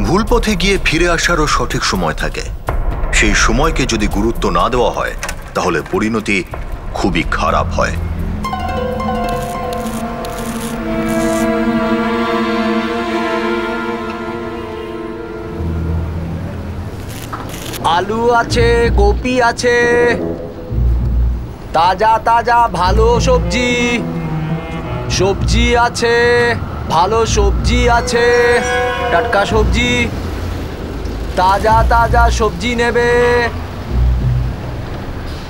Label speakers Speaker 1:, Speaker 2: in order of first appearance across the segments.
Speaker 1: ভুল পথে গিয়ে ফিরে আসারও সঠিক সময় থাকে। সেই সময়কে যদি গুরুত্ব না দেওয়া হয় তাহলে পরিণতি খুবই খারাপ হয়।
Speaker 2: আলু আছে, কপি আছে, তাজা তাজা ভালো সবজি। সবজি আছে, ভালো সবজি আছে, টাটকা সবজি। তাজা তাজা সবজি নেবে,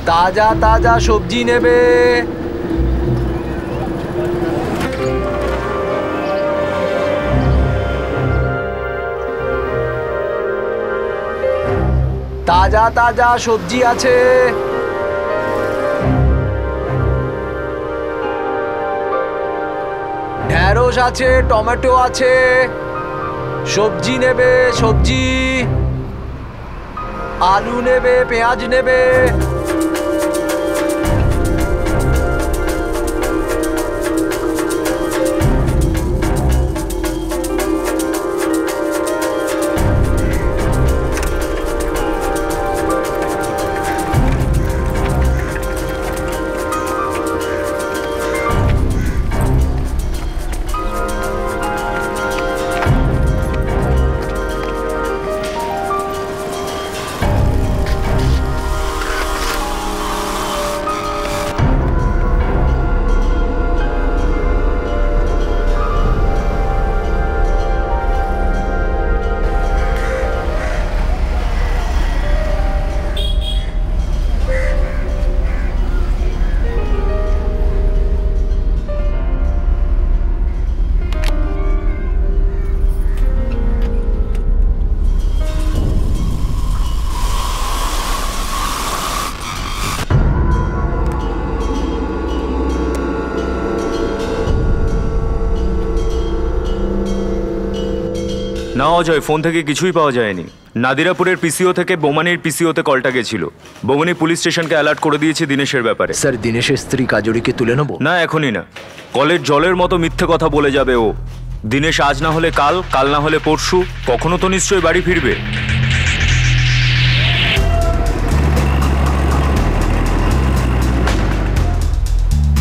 Speaker 2: তাজা তাজা সবজি নেবে। তাজা তাজা সবজি আছে। ঢেঁড়স আছে, টমেটো আছে। সবজি নেবে, সবজি। আলু নেবে, পেঁয়াজ নেবে।
Speaker 3: না অজয়, ফোন থেকে কিছুই পাওয়া যায়নি। নাদিরাপুরের পিসিও থেকে বোমানির পিসিওতে কলটা গেছিল। বোমানি পুলিশ স্টেশনকে অ্যালার্ট করে দিয়েছে দিনেশের ব্যাপারে।
Speaker 2: স্যার, দিনেশের স্ত্রী কাজরিকে তুলে নেব?
Speaker 3: না, এখনই না। কলের জলের মতো মিথ্যে কথা বলে যাবে ও। দিনেশ আজ না হলে কাল, কাল না হলে পরশু, কখনো তো নিশ্চয়ই বাড়ি ফিরবে।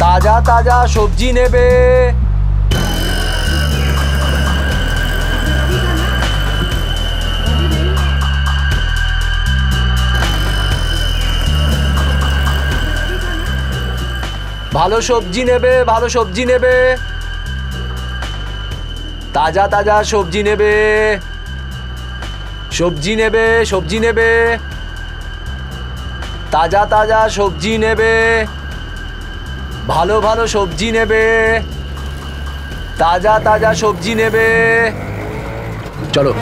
Speaker 2: তাজা তাজা সবজি নেবে। ভালো সবজি নেবে, ভালো সবজি নেবে। তাজা তাজা সবজি নেবে। সবজি নেবে, সবজি নেবে। তাজা তাজা সবজি নেবে। ভালো ভালো সবজি নেবে। তাজা তাজা সবজি নেবে। চলো।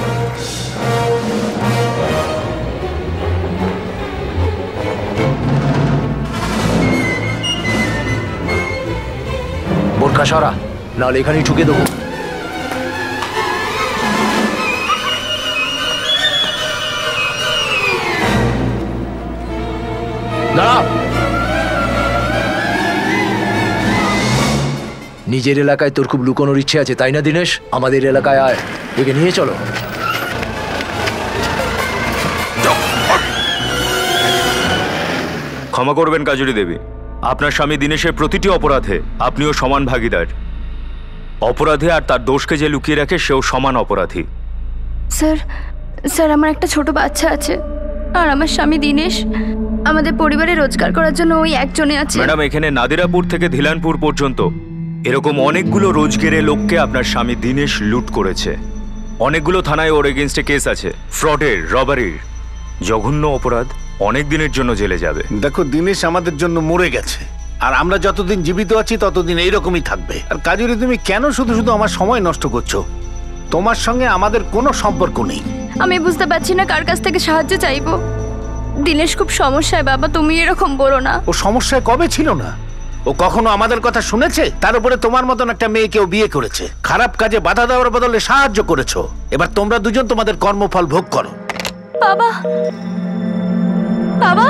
Speaker 2: বোরখা সরা, নাহলে এখানেই ঠুকে দেবো। দাঁড়া। নিজের এলাকায় তোর খুব লুকোনোর ইচ্ছে আছে, তাই না দিনেশ? আমাদের এলাকায় আয়, একে নিয়ে চলো।
Speaker 3: ক্ষমা করবেন কাজরি দেবী, আপনার স্বামী দিনেশের প্রতিটি অপরাধে আপনিও সমান ভাগিদার। অপরাধে আর তার দোষকে যে লুকিয়ে রাখে সেও সমান অপরাধী।
Speaker 4: স্যার, স্যার আমার একটা ছোট বাচ্চা আছে আর আমার স্বামী দিনেশ আমাদের পরিবারে রোজগার করার জন্য ওই একজনে আছে।
Speaker 3: ম্যাডাম, এখানে নাদিরাপুর থেকে ধিলানপুর পর্যন্ত এরকম অনেকগুলো রোজগেরে লোককে আপনার স্বামী দিনেশ লুট করেছে। অনেকগুলো থানায় ওর এগেনস্টে কেস আছে, ফ্রডের, রবারির। জঘন্য অপরাধ, অনেক দিনের জন্য জেলে যাবে।
Speaker 5: দেখো, দিনেশ আমাদের জন্য মরে গেছে, আর আমরা যতদিন জীবিত আছি ততদিন এইরকমই থাকবে। আর কাজুরি, তুমি কেন শুধু শুধু আমার সময় নষ্ট করছো? তোমার সঙ্গে আমাদের কোনো সম্পর্ক নেই।
Speaker 4: আমি বুঝতে পারছি না কার কাছ থেকে সাহায্য চাইবো। দিনেশ খুব সমস্যায় বাবা, তুমি এরকম বলো না।
Speaker 5: ও সমস্যায় কবে ছিল না? ও কখনো আমাদের কথা শুনেছে? তার উপরে তোমার মতন একটা মেয়েকেও বিয়ে করেছে, খারাপ কাজে বাধা দেওয়ার বদলে সাহায্য করেছো। এবার তোমরা দুজন তোমাদের কর্মফল ভোগ করো।
Speaker 4: বাবা, বাবা,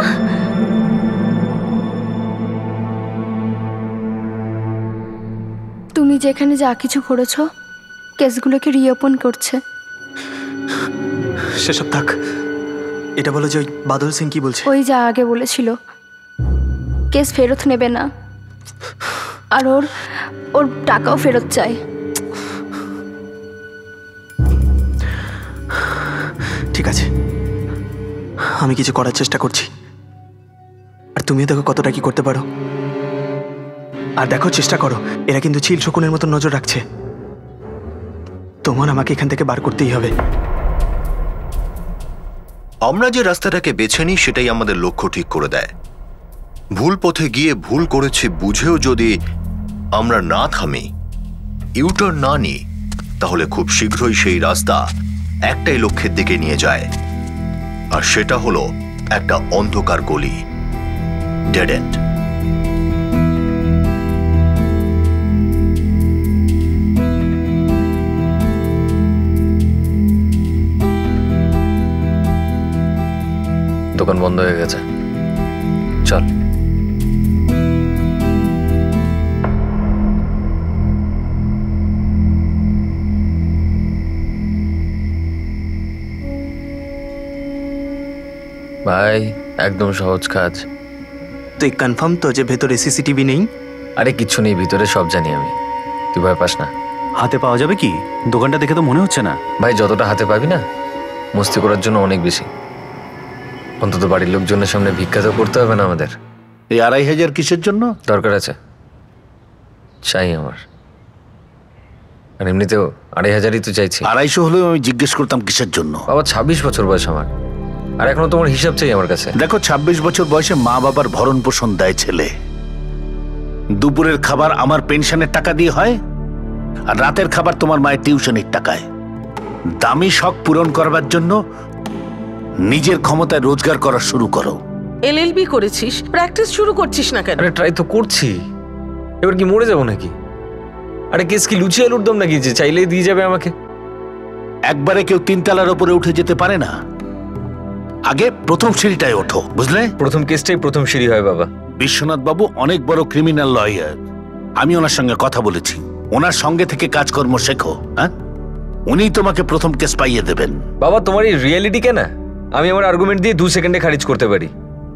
Speaker 4: তুমি যেখানে যা কিছু করেছো কেসগুলোকে রিওপেন করছে।
Speaker 6: সেসব থাক, এটা বলো যে ওই বাদল সিং কি বলছে।
Speaker 4: ওই যা আগে বলেছিল, কেস ফেরত নেবে না, আর ওর ওর টাকাও ফেরত চাই।
Speaker 6: ঠিক আছে, আমি কিছু করার চেষ্টা করছি, আর তুমিও দেখো কতটা কি করতে পারো। আর দেখো, চেষ্টা করো, এরা কিন্তু চিল শকুনের মতো নজর রাখছে। তোমার আমাকে এখান থেকে বার করতেই হবে।
Speaker 1: আমরা যে রাস্তাটাকে বেছে নিই সেটাই আমাদের লক্ষ্য ঠিক করে দেয়। ভুল পথে গিয়ে ভুল করেছি বুঝেও যদি আমরা না থামি, ইউটার্ন না নিই, তাহলে খুব শীঘ্রই সেই রাস্তা একটাই লক্ষ্যের দিকে নিয়ে যায়, আর সেটা হলো একটা অন্ধকার গলি, ডেড এন্ড।
Speaker 2: দোকান বন্ধ হয়ে গেছে, চল। ভাই একদম সহজ কাজ।
Speaker 6: তুই কনফার্ম তো যে ভেতরে সিসিটিভি নেই?
Speaker 2: আরে কিচ্ছু নেই, ভিতরে সব জানি আমি, তুই ভয় পাস না।
Speaker 7: হাতে পাওয়া যাবে কি? দোকানটা দেখে তো মনে হচ্ছে না।
Speaker 2: ভাই যতটা হাতে পাবি না, মস্তি করার জন্য অনেক বেশি। অন্তত বাড়ির লোকজনের সামনে ভিক্ষা তো করতে হবে না আমাদের।
Speaker 5: এই 2500 কিসের জন্য?
Speaker 2: দরকার আছে, চাই আমার। আর এমনিতেও 2500ই তো চাইছি।
Speaker 5: 250 হলেও আমি জিজ্ঞেস করতাম কিসের জন্য।
Speaker 2: বাবা 26 বছর বয়স আমার, আর এখনো তোমার হিসাব চাই আমার কাছে।
Speaker 5: দেখো, 26 বছর বয়সে মা বাবার ভরণ পোষণ দেয় ছেলে। দুপুরের খাবার আমার পেনশনের টাকা দিয়ে হয়, আর রাতের খাবার তোমার মায়ের টিউশনের টাকায়। দামি শখ পূরণ করবার জন্য নিজের ক্ষমতায় রোজগার করা শুরু করো।
Speaker 8: এলএলবি করেছিস, প্র্যাকটিস শুরু করছিস না কেন?
Speaker 2: আরে ট্রাই তো করছি, এবার কি মরে যাবো নাকি? আরে কেস কি লুচি আলুর দম নাকি যে চাইলেই দিয়ে যাবে আমাকে?
Speaker 5: একবারে কেউ 3 তলার উপরে উঠে যেতে পারে না। আগে প্রথম সিঁড়িটায় ওঠো, বুঝলে?
Speaker 2: প্রথম কেসটাই প্রথম সিঁড়ি হয় বাবা।
Speaker 5: বিশ্বনাথ বাবু অনেক বড় ক্রিমিনাল লয়ার, আমি ওনার সঙ্গে কথা বলেছি। ওনার সঙ্গে থেকে কাজকর্ম শেখো। হ্যাঁ, উনিই তোমাকে প্রথম কেস পাইয়ে দেবেন।
Speaker 2: বাবা তোমার এই রিয়েলিটি কেন? আমি আমার আর্গুমেন্ট দিয়ে 2 সেকেন্ডে খারিজ করতে পারি,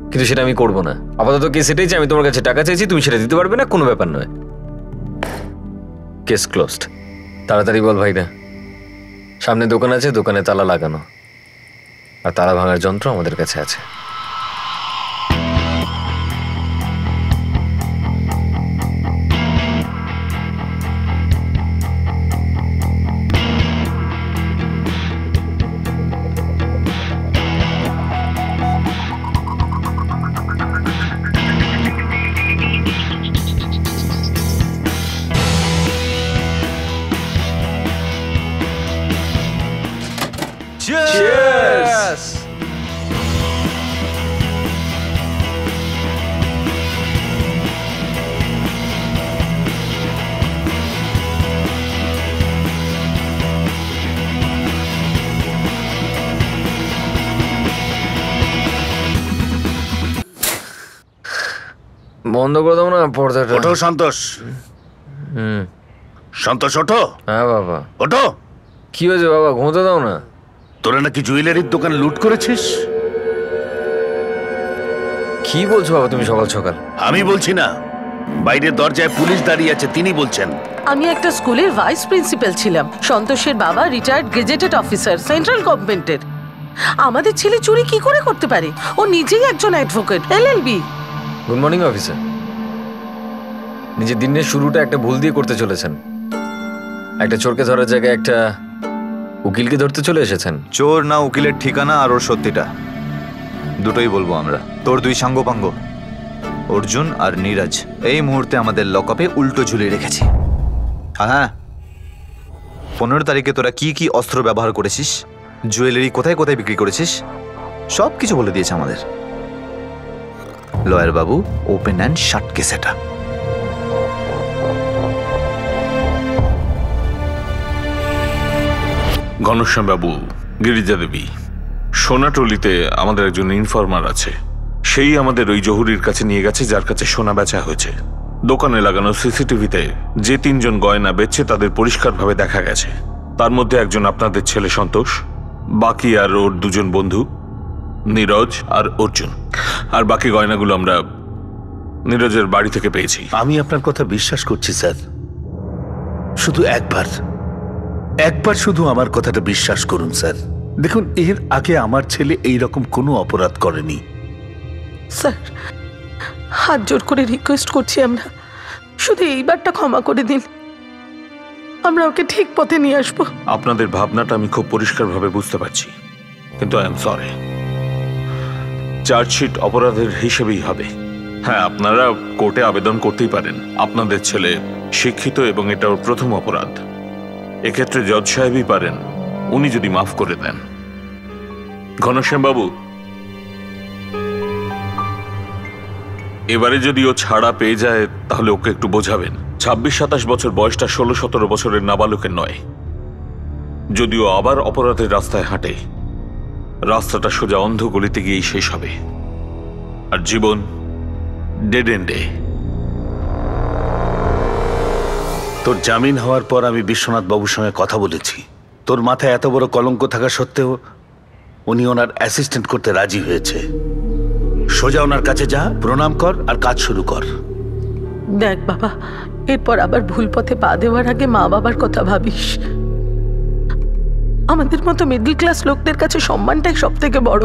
Speaker 2: কিন্তু সেটা আমি করবো না। আপাতত কেস এটাই যে আমি তোমার কাছে টাকা চাইছি, তুমি সেটা দিতে পারবে না, কোনো ব্যাপার নয়। Case closed. তাড়াতাড়ি বল ভাইরা। সামনে দোকান আছে, দোকানে তালা লাগানো, আর তালা ভাঙার যন্ত্র আমাদের কাছে আছে।
Speaker 3: Cheers!
Speaker 2: বন্ধ করে দাও না পর্দাটা।
Speaker 5: ওঠো সন্তোষ। সন্তোষ ওঠো।
Speaker 2: হ্যাঁ বাবা।
Speaker 5: ওঠো।
Speaker 2: কি হয়েছে বাবা, ঘুমোতে দাও না।
Speaker 5: তোরা নাকি জুয়েলারির দোকান লুট করেছিস?
Speaker 2: কি বলছো বাবা তুমি সকাল সকাল?
Speaker 5: আমি বলছি না, বাইরের দরজায় পুলিশ দাঁড়িয়ে আছে, তিনি বলছেন।
Speaker 8: আমি একটা স্কুলের ভাইস প্রিন্সিপাল ছিলাম। সন্তোষের বাবা রিটায়ার্ড গেজেটেড অফিসার সেন্ট্রাল গভর্নমেন্টের। আমাদের ছেলে চুরি কি করে করতে পারে? ও নিজেই একজন advocate, LLB.
Speaker 2: Good morning officer. নিজের দিনের শুরুটা একটা ভুল দিয়ে করতে চলেছেন। একটা চোরকে ধরার জায়গায় একটা উকিলকে ধরতে চলে এসেছেন।
Speaker 3: চোর না উকিলের ঠিকানা আর ওর সত্যিটা দুটোই বলবো আমরা। তোর 2 সাঙ্গপাঙ্গ অর্জুন আর নীরজ এই মুহূর্তে আমাদের লকআপে উল্টো ঝুলিয়ে রেখেছি। হ্যাঁ, 15 তারিখে তোরা কি কি অস্ত্র ব্যবহার করেছিস, জুয়েলারি কোথায় কোথায় বিক্রি করেছিস, সব কিছু বলে দিয়েছে আমাদের lawyer Babu. Open and shut case এটা।
Speaker 9: ঘনশ্যাম বাবু, গিরিজা দেবী, সোনাটলিতে আমাদের একজন ইনফরমার আছে। সেই আমাদের ওই জহুরির কাছে নিয়ে গেছে যার কাছে সোনা বেচা হয়েছে। দোকানে লাগানো সিসিটিভিতে যে 3 জন গয়না বেচছে তাদের পরিষ্কারভাবে দেখা গেছে। তার মধ্যে একজন আপনাদের ছেলে সন্তোষ, বাকি আর ওর দুজন বন্ধু, নীরজ আর অর্জুন। আর বাকি গয়নাগুলো আমরা নীরজের বাড়ি থেকে পেয়েছি।
Speaker 5: আমি আপনার কথা বিশ্বাস করছি স্যার, শুধু একবার শুধু আমার কথাটা বিশ্বাস করুন স্যার। দেখুন, এর আগে আমার ছেলে এই রকম কোনো অপরাধ করেনি।
Speaker 8: স্যার, হাত জোর করে রিকোয়েস্ট করছি, আমরা শুধু এইবারটা ক্ষমা করে দিন, আমরা ওকে ঠিক পথে নিয়ে আসবো।
Speaker 9: আপনাদের ভাবনাটা আমি খুব পরিষ্কারভাবে বুঝতে পারছি, কিন্তু আই এম সরি, চার্জশিট অপরাধের হিসেবেই হবে। হ্যাঁ, আপনারা কোর্টে আবেদন করতেই পারেন, আপনাদের ছেলে শিক্ষিত এবং এটা ওর প্রথম অপরাধ। এক্ষেত্রে জজ সাহেবই পারেন, উনি যদি মাফ করে দেন। ঘনশ্যাম বাবু, এবারে যদি ও ছাড়া পেয়ে যায় তাহলে ওকে একটু বোঝাবেন। 26-27 বছর বয়সটা 16-17 বছরের নাবালকের নয়। যদিও আবার অপরাধের রাস্তায় হাঁটে, রাস্তাটা সোজা অন্ধ গলিতে গিয়েই শেষ হবে, আর জীবন ডেড এন্ডে।
Speaker 5: তোর জামিন হওয়ার পর আমি বিশ্বনাথ বাবুর সঙ্গে কথা বলেছি। তোর মাথায় এত বড় কলঙ্ক থাকা সত্ত্বেও উনি ওনার অ্যাসিস্ট্যান্ট করতে রাজি হয়েছে। সোজা ওনার কাছে যা, প্রণাম কর আর কাজ শুরু কর।
Speaker 8: দেখ বাবা, এরপর আবার ভুল পথে পা দেওয়ার আগে মা বাবার কথা ভাবিস। আমাদের মতো মিডল ক্লাস লোকদের কাছে সম্মানটাই সব থেকে বড়,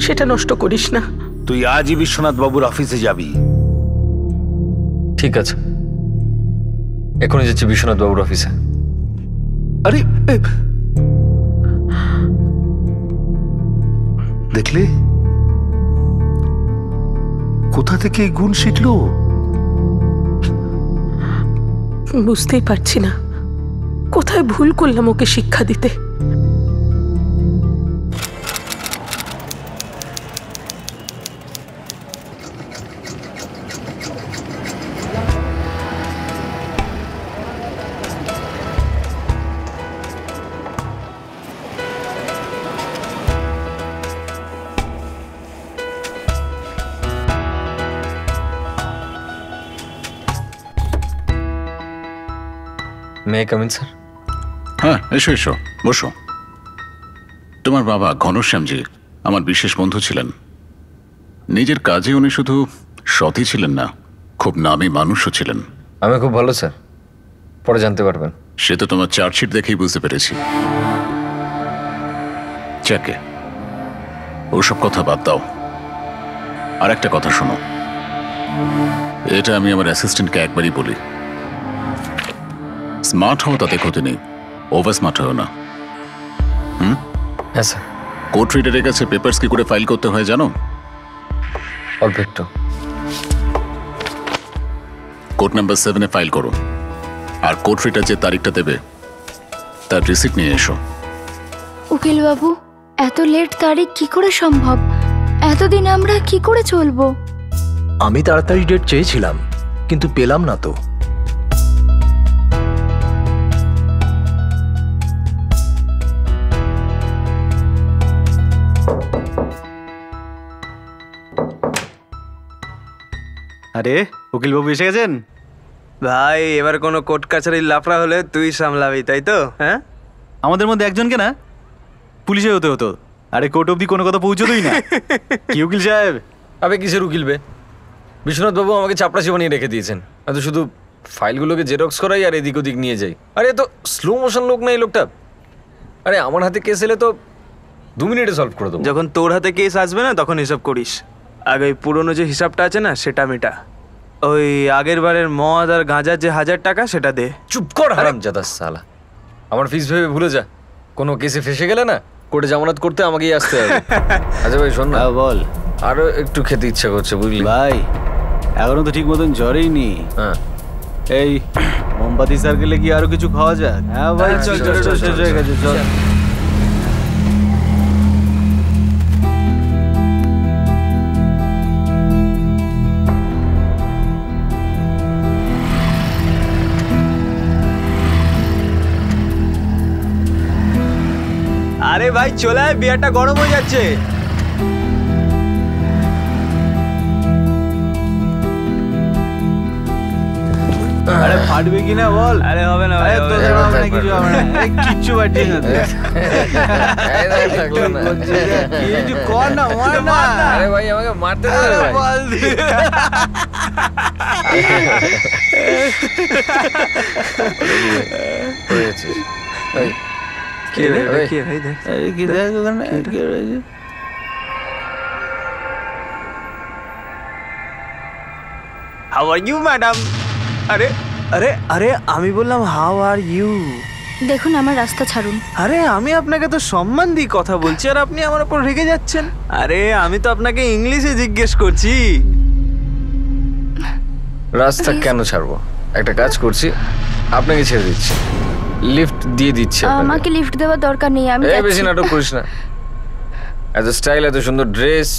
Speaker 8: সেটা নষ্ট করিস না।
Speaker 5: তুই আজই বিশ্বনাথ বাবুর অফিসে যাবি।
Speaker 2: ঠিক আছে, এখনই যাচ্ছি বিশ্বনাথ বাবুর অফিসে।
Speaker 5: আরে দেখলে কোথা থেকে এই গুণ শিখলো?
Speaker 8: বুঝতেই পারছি না কোথায় ভুল করলাম ওকে শিক্ষা দিতে।
Speaker 2: May I come in sir?
Speaker 10: হ্যাঁ, এসো এসো, বসো। তোমার বাবা ঘনশ্যামজি আমার বিশেষ বন্ধু ছিলেন। নিজের কাজে উনি শুধু সৎই ছিলেন না, খুব নামী মানুষও ছিলেন।
Speaker 2: আমি খুব ভালো স্যার, পরে জানতে পারবেন।
Speaker 10: সে তো তোমার চার্জশিট দেখেই বুঝতে পেরেছি। যাকে ওসব কথা বাদ দাও, আর একটা কথা শোনো, এটা আমি আমার অ্যাসিস্ট্যান্টকে একবারই বলি, স্মার্ট হও তাতে ক্ষতি নেই, ওভার স্মার্ট হও না।
Speaker 2: হ্যাঁ স্যার।
Speaker 10: কোর্ট রিডারের কাছে পেপারস কি করে ফাইল করতে হয় জানো?
Speaker 2: অল্প একটু।
Speaker 10: কোর্ট নাম্বার 7-এ ফাইল করো, আর কোর্ট রিডার যে তারিখটা দেবে তার রিসিপ্ট নিয়ে এসো।
Speaker 4: উকিল বাবু, এত লেট তারিখ কি করে সম্ভব? এতদিন আমরা কি করে চলবো?
Speaker 6: আমি তাড়াতাড়ি ডেট চেয়েছিলাম, কিন্তু পেলাম না তো।
Speaker 7: আরে উকিল বাবু এসে গেছেন?
Speaker 6: ভাই, এবার কোনো কোর্ট কাছারির লাফড়া হলে তুই সামলাবি, তাই তো? হ্যাঁ,
Speaker 7: আমাদের মধ্যে একজনকে না পুলিশে হতে হতো, আরে কোর্ট অব্দি কোনো কথা পৌঁছতোই না। কি উকিল সাহেব?
Speaker 2: আবে কিসের উকিল বে? বিশ্বনাথ বাবু আমাকে চাপড়াচি বানিয়ে রেখে দিয়েছেন। আমি তো শুধু ফাইলগুলোকে জেরক্স করাই আর এদিক ওদিক নিয়ে যাই। আরে তো স্লো মোশন লোক না এই লোকটা। আরে আমার হাতে কেস এলে তো 2 মিনিটে সলভ করে দেবো।
Speaker 6: যখন তোর হাতে কেস আসবে না তখন হিসাব করিস। আগে ওই পুরোনো যে হিসাবটা আছে না সেটা মেটা। ওই আগের বারের মদ আর গাঁজার যে 1000 টাকা সেটা দে।
Speaker 2: চুপ কর হারামজাদা শালা, আমার ফিস ভেবে ভুলে যা। কোনো কেসে ফেসে গেলে না কোর্টে জামানত করতে আমাকেই আসতে হবে। আচ্ছা ভাই শোন না,
Speaker 7: বল।
Speaker 2: আরো একটু খেতে ইচ্ছা করছে বুঝলি
Speaker 7: ভাই এখনো তো ঠিক মতন জ্বরেই নি।
Speaker 2: হ্যাঁ,
Speaker 7: এই মোমবাতি সার্কেলে কি আরো কিছু খাওয়া যাক? হ্যাঁ ভাই, চল চল চল, শেষ হয়ে গেছে, চল।
Speaker 6: আরে ভাই চলে আয়, বিয়ারটা গরম হয়ে যাচ্ছে।
Speaker 7: আরে ফাটবে কিনা বল। আরে হবে না ভাই, তোদের হবে না, কিছু হবে না, কিচ্ছু বাড়ছে না। কিছু কর না, মার না।
Speaker 2: আরে ভাই আমাকে মারতে দে ভাই।
Speaker 7: বল
Speaker 2: কি রে ভাই, কি ভাই দেখ,
Speaker 7: আরে কি দেখ ওখানে কি রয়েছে। How are you madam? আরে আরে আরে আমি বললাম হাউ আর ইউ।
Speaker 4: দেখুন আমার রাস্তা ছাড়ুন।
Speaker 7: আরে আমি আপনাকে তো সম্মান দিয়ে কথা বলছি আর আপনি আমার উপর রেগে যাচ্ছেন। আরে আমি তো আপনাকে ইংলিশে জিজ্ঞেস করছি।
Speaker 2: রাস্তা কেন ছাড়বো? একটা কাজ করছি, আপনাকে ছেড়ে দিচ্ছি, লিফট দিয়ে দিচ্ছি।
Speaker 4: আমাকে লিফট দেওয়ার দরকার নেই, আমি
Speaker 2: বেশি নাটক করিস না। এত স্টাইল, এত সুন্দর ড্রেস,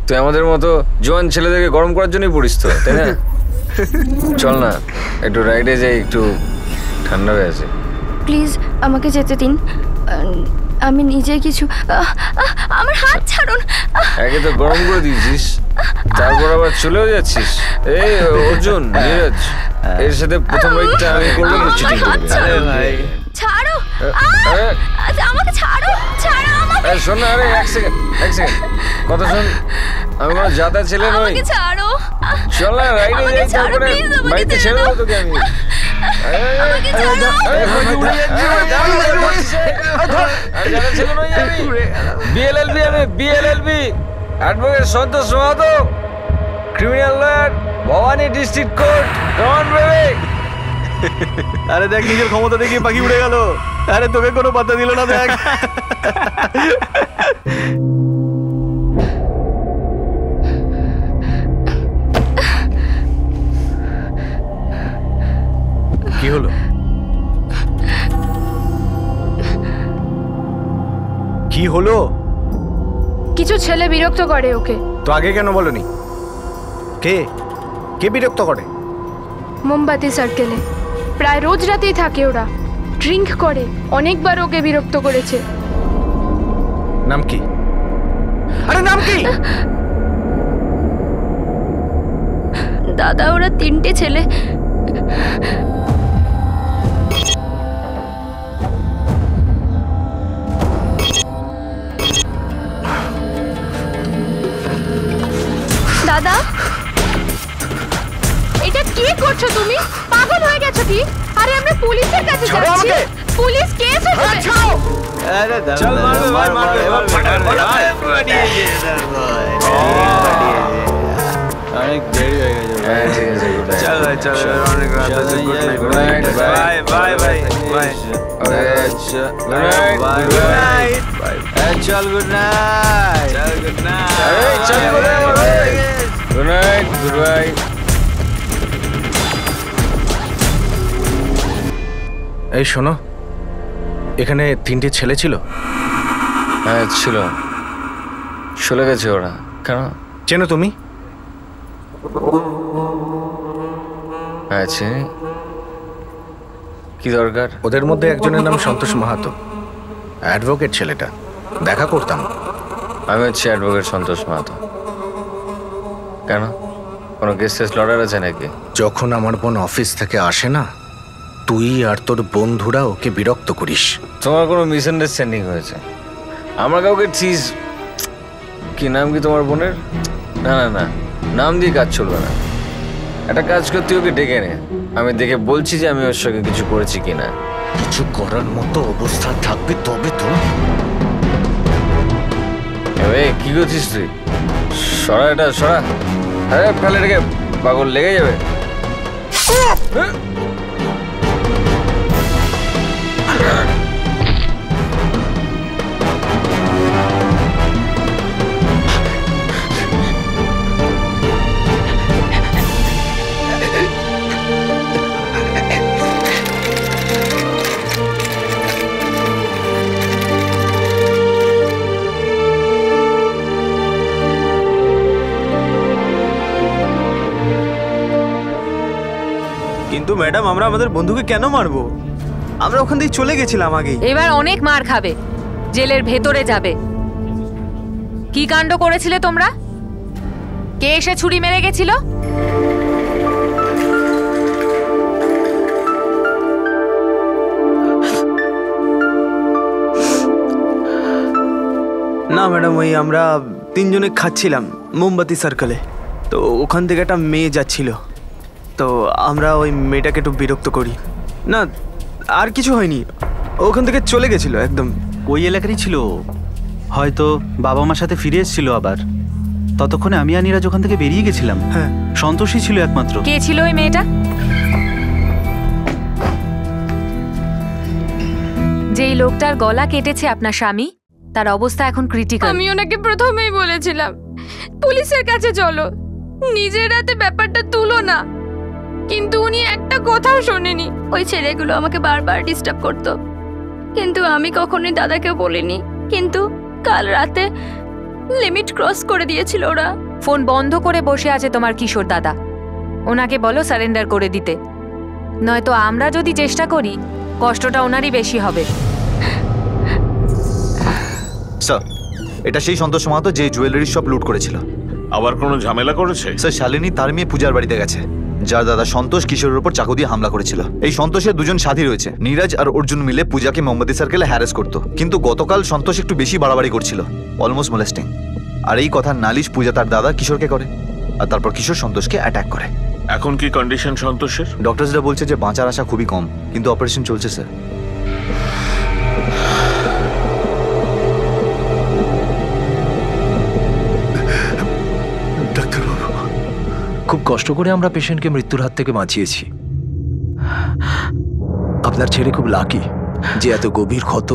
Speaker 2: তুই আমাদের মতো জোয়ান ছেলেদেরকে গরম করার জন্যই পড়িস তো, তাই না? চল না একটু রাইডে যাই, একটু ঠান্ডা হয়ে আছে।
Speaker 4: প্লিজ আমাকে যেতে দিন, আমি নিজে কিছু। আমার হাত ছাড়ুন।
Speaker 2: একে তো গরম করে দিয়েছিস, তারপর আবার চলেও যাচ্ছিস। এই অর্জুন, নীরজ, এর সাথে প্রথম রাইডটা আমি করবো, চিটিং করবি।
Speaker 7: আরে ভাই
Speaker 4: ছাড়ো, আমাকে ছাড়ো, ছাড়ো আমাকে।
Speaker 2: শোন না, আরে এক সেকেন্ড কথা শোন, আমি কোনো জাতা ছেলে নই।
Speaker 4: আমাকে ছাড়ো,
Speaker 2: চল না রাইডে যাই, তারপরে বাড়িতে ছেড়ে দেবো তোকে আমি। BLLB advocate Santosh Mahato, criminal lawyer, Bhabani district court. Come on baby.
Speaker 7: আরে দেখ, নিজের ক্ষমতা দেখিয়ে পাখি উড়ে গেল। আরে তোকে কোনো পাত্তা দিল না, দেখ।
Speaker 5: কি হলো? কি হলো?
Speaker 4: কিছু ছেলে বিরক্ত করে ওকে।
Speaker 5: তো আগে কেন বলনি? কে কে বিরক্ত করে?
Speaker 4: মোমবাতি সার্কেলে প্রায় রোজ রাতেই থাকে ওরা, ড্রিঙ্ক করে, অনেকবার ওকে বিরক্ত করেছে।
Speaker 5: নাম কি? আরে নাম কি?
Speaker 4: দাদা ওরা 3টে ছেলে। দাদা এটা কি করছো তুমি? পাগল হয়ে গেছো কি? আরে আমরা পুলিশের কাছে যাচ্ছি, পুলিশ কেস হবে।
Speaker 7: আরে চল মারবে ভাই, মারবে অনেক দেরি হয়ে গেছে। চল ভাই, চল, অনেক রাত হয়েছে। Good night, bye bye bye bye. চল গুড নাইট, চল গুড নাইট, চল গুড নাইট, গুড বাই।
Speaker 5: এই শোনো, এখানে 3টে ছেলে ছিল।
Speaker 2: হ্যাঁ ছিল, চলে গেছে ওরা। কেন?
Speaker 5: চেনো তুমি?
Speaker 2: হ্যাঁ চিনি। কি দরকার?
Speaker 5: ওদের মধ্যে একজনের নাম সন্তোষ মাহাতো, অ্যাডভোকেট ছেলেটা, দেখা করতাম।
Speaker 2: আমি হচ্ছি অ্যাডভোকেট সন্তোষ মাহাতো। কেন, কোনো কেস টেস লড়ার আছে নাকি?
Speaker 5: যখন আমার বোন অফিস থেকে আসে না, তুই আর তোর বন্ধুরা ওকে বিরক্ত করিস।
Speaker 2: তোমার কোনো মিসআন্ডারস্ট্যান্ডিং হয়েছে। আমরা কাউকে চিজ, কি নাম কি তোমার বোনের? না না না, নাম দিয়ে কাজ চলবে না। একটা কাজ করতে ওকে ডেকে নে, আমি দেখে বলছি যে আমি ওর সঙ্গে কিছু করেছি কিনা।
Speaker 5: কিছু করার মতো অবস্থা থাকবে তবে তো।
Speaker 2: কি করছিস তুই? সরা এটা, সরা। আরে ফেলে রেখে, পাগল লেগে যাবে।
Speaker 7: কিন্তু ম্যাডাম, আমরা আমাদের বন্ধুকে কেন মারবো? আমরা ওখান থেকে চলে গেছিলাম আগেই।
Speaker 11: এবার অনেক মার খাবে, জেলের ভেতরে যাবে। কি কাণ্ড করেছিলে তোমরা? কে এসে ছুরি মেরে গেছিল?
Speaker 6: না ম্যাডাম, ওই আমরা তিনজনে খাচ্ছিলাম মোমবাতি সার্কেলে, তো ওখান থেকে একটা মেয়ে যাচ্ছিল, তো আমরা ওই মেয়েটাকে একটু বিরক্ত করি। না আর কিছু হয়নি, ওখান থেকে চলে গেছিল একদম।
Speaker 12: ওই এলাকারই ছিল, হয়তো বাবা মার সাথে ফিরে এসেছিল আবার। ততক্ষণে আমি আর নীরাজ ওখান থেকে বেরিয়ে গেছিলাম।
Speaker 6: হ্যাঁ,
Speaker 12: সন্তোষই ছিল একমাত্র।
Speaker 11: কে ছিল ওই মেয়েটা? যেই লোকটার গলা কেটেছে আপনার স্বামী, তার অবস্থা এখন ক্রিটিক্যাল।
Speaker 4: আমি ওনাকে প্রথমেই বলেছিলাম পুলিশের কাছে চলো, নিজের হাতে ব্যাপারটা তুলো না, কিন্তু উনি একটা কথাও শোনেনি। ওই ছেলেগুলো আমাকে বারবার ডিস্টার্ব করতো, কিন্তু আমি কখনোই দাদাকে বলিনি। কিন্তু কাল রাতে লিমিট ক্রস করে দিয়েছিল ওরা।
Speaker 11: ফোন বন্ধ করে বসে আছে তোমার কিশোর দাদা, ওনাকে বলো সারেন্ডার করে দিতে, নয়তো আমরা যদি চেষ্টা করি কষ্টটা ওনারই বেশি হবে।
Speaker 13: স্যার, এটা সেই সন্তোষ মাহাতো যে জুয়েলারি শপ লুট করেছিল।
Speaker 9: আবার কোনো ঝামেলা করেছে?
Speaker 13: স্যার, শালিনী তার মেয়ে পূজার বাড়িতে গেছে, যার দাদা সন্তোষ কিশোরের উপর চাকু দিয়ে হামলা করেছিল। এই সন্তোষের দুজন সাথী রয়েছে, নীরাজ আর অর্জুন মিলে পূজাকে মোমবাতি সার্কেলে হ্যারাস করতো, কিন্তু গতকাল সন্তোষ একটু বেশি বাড়াবাড়ি করছিল, অলমোস্ট মোলেস্টিং। আর এই কথা নালিশ পূজা তার দাদা কিশোরকে করে, আর তারপর কিশোর সন্তোষকে অ্যাটাক করে।
Speaker 9: এখন কি কন্ডিশন সন্তোষের?
Speaker 13: ডক্টরসরা বলছে যে বাঁচার আশা খুবই কম, কিন্তু অপারেশন চলছে স্যার।
Speaker 5: ডাক্তারবাবু, খুব কষ্ট করে আমরা পেশেন্টকে মৃত্যুর হাত থেকে বাঁচিয়েছি। আপনার ছেলে খুব লাকি যে এত গভীর ক্ষত,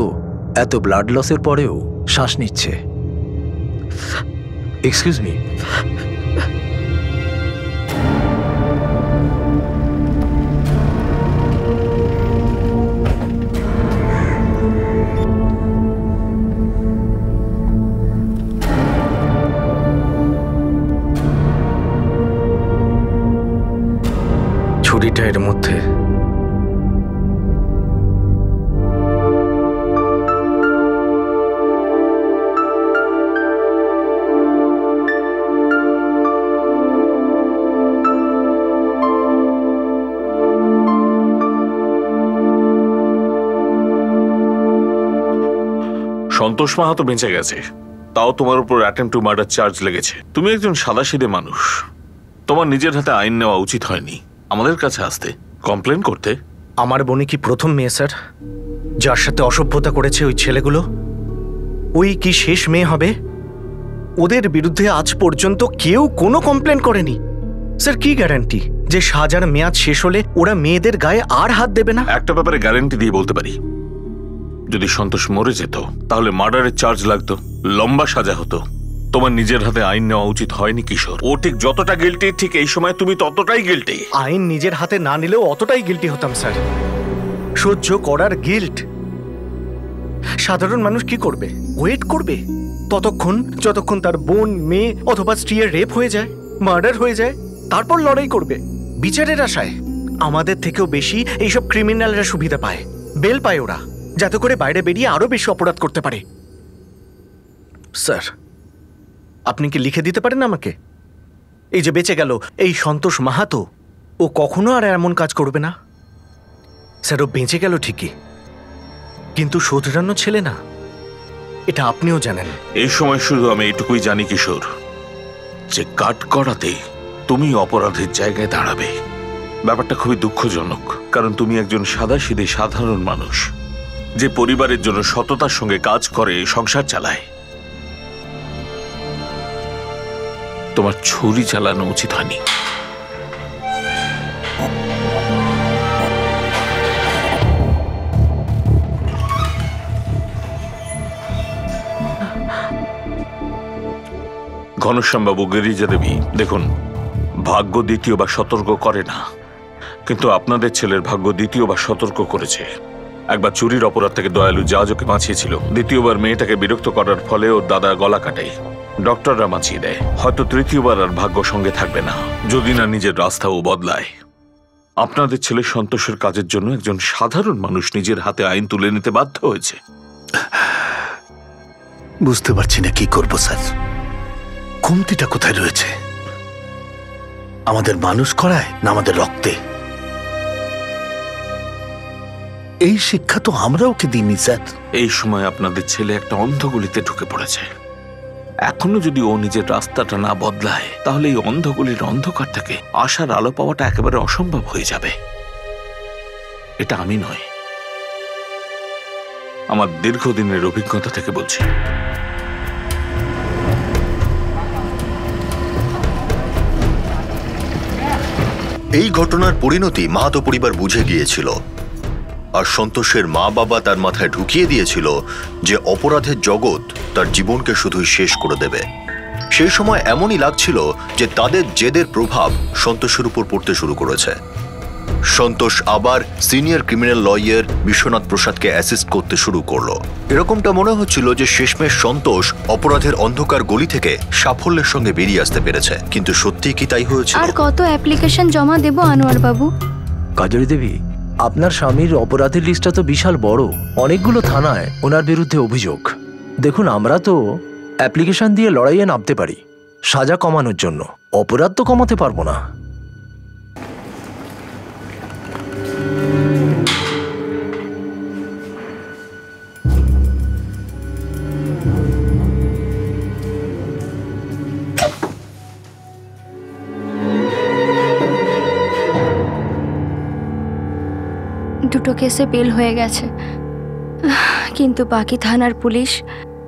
Speaker 5: এত ব্লাড লসের পরেও শ্বাস নিচ্ছে। Excuse me. ছুরিটা এর মধ্যে।
Speaker 9: সন্তোষ মাহাতো বেঁচে গেছে, তাও তোমার উপর অ্যাটেম্পট টু মার্ডার চার্জ লেগেছে। তুমি একজন সাদাসিধে মানুষ, তোমার নিজের হাতে আইন নেওয়া উচিত হয়নি। আমাদের কাছে আসতে, কমপ্লেন করতে।
Speaker 5: আমার বোনে কি প্রথম মেয়ে স্যার যার সাথে অসভ্যতা করেছে ওই ছেলেগুলো? ওই কি শেষ মেয়ে হবে? ওদের বিরুদ্ধে আজ পর্যন্ত কেউ কোনো কমপ্লেন করেনি। স্যার, কি গ্যারান্টি যে সাজার মেয়াদ শেষ হলে ওরা মেয়েদের গায়ে আর হাত দেবে না?
Speaker 9: একটা ব্যাপারে গ্যারান্টি দিয়ে বলতে পারি, যদি সন্তোষ মরে যেত তাহলে মার্ডারের চার্জ লাগতো, লম্বা সাজা হতো। তোমার নিজের হাতে আইন নেওয়া উচিত হয়নি কিশোর। ও ঠিক যতটা গিল্টি, ঠিক এই সময় তুমি ততটাই গিল্টি।
Speaker 5: আইন নিজের হাতে না নিলেও অতটাই গিল্টি হতাম স্যার। সহ্য করার গিল্ট। সাধারণ মানুষ কি করবে? ওয়েট করবে ততক্ষণ যতক্ষণ তার বোন, মেয়ে অথবা স্ত্রীর রেপ হয়ে যায়, মার্ডার হয়ে যায়, তারপর লড়াই করবে বিচারের আশায়। আমাদের থেকেও বেশি এইসব ক্রিমিনালরা সুবিধা পায়, বেল পায় ওরা, যাতে করে বাইরে বেরিয়ে আরো বেশি অপরাধ করতে পারে। স্যার, আপনি কি লিখে দিতে পারেন আমাকে? এই যে বেঁচে গেল এই সন্তোষ মাহাতো, ও কখনো আর এমন কাজ করবে না। স্যার, ও বেঁচে গেল ঠিকই, কিন্তু শোধরানো ছেলে না, এটা আপনিও জানেন।
Speaker 9: এই সময় শুধু আমি এটুকুই জানি কিশোর, যে কাট করাতে তুমি অপরাধের জায়গায় দাঁড়াবে। ব্যাপারটা খুবই দুঃখজনক, কারণ তুমি একজন সাদাসিধে সাধারণ মানুষ, যে পরিবারের জন্য সততার সঙ্গে কাজ করে, সংসার চালায়। তোমার ছুরি চালানো উচিত হয়নি। ঘনশ্যামবাবু, গিরিজা দেবী, দেখুন, ভাগ্য দ্বিতীয়বার সতর্ক করে না, কিন্তু আপনাদের ছেলের ভাগ্য দ্বিতীয়বার সতর্ক করেছে। একবার চুরির অপরাধ থেকে দয়ালু জাজ ওকে বাঁচিয়েছিল, দ্বিতীয়বার মেয়েটাকে বিরক্ত করার ফলে ওর দাদা গলা কাটে, ডক্টররা বাঁচিয়ে দেয়। হয়তো তৃতীয়বার আর ভাগ্য সঙ্গে থাকবে না, যদি না নিজের রাস্তাও বদলায়। আপনাদের ছেলে সন্তোষের কাজের জন্য একজন সাধারণ মানুষ নিজের হাতে আইন তুলে নিতে বাধ্য হয়েছে।
Speaker 5: বুঝতে পারছি না কি করব স্যার। কমতিটা কোথায় রয়েছে? আমাদের মানুষ করায় না আমাদের রক্তে? এই শিক্ষা তো আমরা ওকে দিইনি স্যার।
Speaker 9: এই সময় আপনাদের ছেলে একটা অন্ধগুলিতে ঢুকে পড়েছে। এখনো যদি ও নিজের রাস্তাটা না বদলায় তাহলে এই অন্ধগলির অন্ধকার থেকে আশার আলো পাওয়াটা একেবারে অসম্ভব হয়ে যাবে। এটা আমি নয়, আমার দীর্ঘদিনের অভিজ্ঞতা থেকে বলছি।
Speaker 1: এই ঘটনার পরিণতি মাহাতো পরিবার বুঝে গিয়েছিল, আর সন্তোষের মা বাবা তার মাথায় ঢুকিয়ে দিয়েছিল যে অপরাধের জগৎ তার জীবনকে শুধুই শেষ করে দেবে। সেই সময় এমনই লাগছিল যে তাদের জেদের প্রভাব সন্তোষের উপর পড়তে শুরু করেছে। সন্তোষ আবার সিনিয়র ক্রিমিনাল লয়ার বিশ্বনাথ প্রসাদকে অ্যাসিস্ট করতে শুরু করলো। এরকমটা মনে হচ্ছিল যে শেষমেশ সন্তোষ অপরাধের অন্ধকার গলি থেকে সাফল্যের সঙ্গে বেরিয়ে আসতে পেরেছে, কিন্তু সত্যিই কি তাই হয়েছে?
Speaker 4: আর কত অ্যাপ্লিকেশন জমা দেব আনোয়ার বাবু?
Speaker 14: কাজরি দেবী, আপনার স্বামীর অপরাধের লিস্টটা তো বিশাল বড়, অনেকগুলো থানায় ওনার বিরুদ্ধে অভিযোগ। দেখুন, আমরা তো অ্যাপ্লিকেশন দিয়ে লড়াইয়ে নামতে পারি সাজা কমানোর জন্য, অপরাধ তো কমাতে পারবো না।
Speaker 4: দুটো কেসে বেল হয়ে গেছে, কিন্তু বাকি থানার পুলিশ